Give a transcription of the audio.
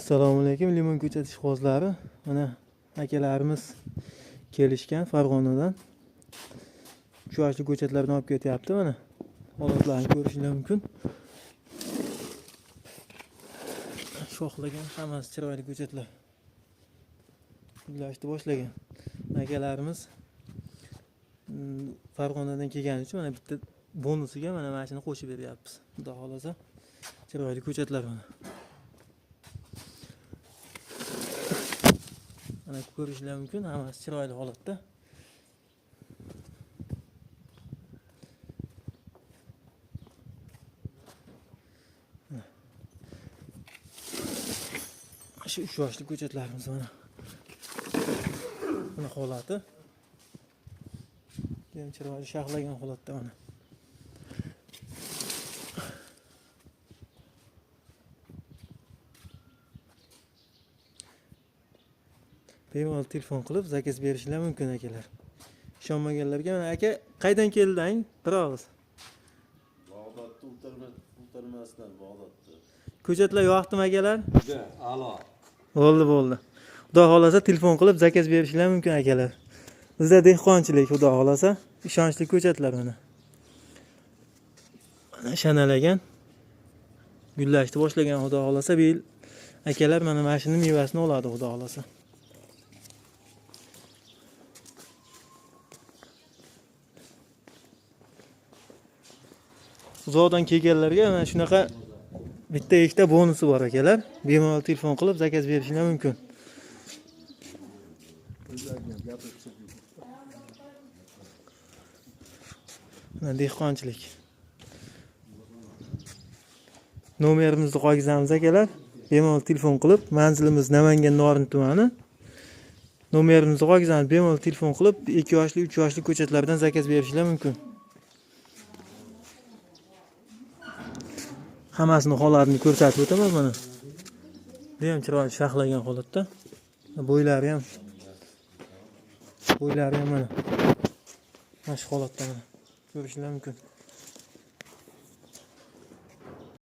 Assalomu alaykum, limon ko'chatish qog'ozlari. Mana akalarimiz kelishgan Farg'onadan. Shu yoshli ko'chatlarni olib ketyapti mana. Holatlarni ko'rishingiz mumkin. Shoxlagan, hammasi chiroyli ko'chatlar. Gullashni boshlagan. Akalarimiz Farg'onadan kelgani uchun mana bitta bonusiga mana shuni qo'shib beryapmiz. Xudo xolasa chiroyli ko'chatlar mana. Mana ko'rishingiz mumkin, hammasi chiroyli holatda. Shu 3 yoshli ko'chatlarimiz mana. Mana holati. Ham chiroyli shoxlagan holatda mana. Bemalol telefon qilib zakaz berishingiz mumkin akalar. Ishonmaganlarga mana aka qaydan kelding? Bir og'iz. Bag'dodda o'tirmasdan Bag'dodda. Ko'chatlar yoqdimi akalar? Juda a'lo. Bo'ldi. Xudo xolasa telefon qilib zakaz berishingiz mumkin akalar. Bizda dehqonchilik, xudo xolasa, ishonchli ko'chatlar mana. Mana shanalagan. Gullashni boshlagan, xudo xolasa, bu yil akalar mana mashina mevasini oladi, xudo xolasa. Uzoqdan kelganlarga mana shunaqa bitta ikkita bonusi bor akalar. Bemalol telefon qilib zakaz berishingiz mumkin. Mana dehqonchilik. Nomerimizni qo'yganmiz akalar. Bemalol telefon qilib, manzilimiz Namangan Norin tumani. Nomerimizni qo'yganmiz, bemalol telefon qilib 2 yoshli, 3 yoshli ko'chatlardan zakaz berishingiz mumkin. Hammasini holatini ko'rsatib o'taman mana. Bu ham chiroyli shoxlagan holatda. Bo'ylari ham mana. Mana shu holatda mana. Ko'rishingiz mumkin.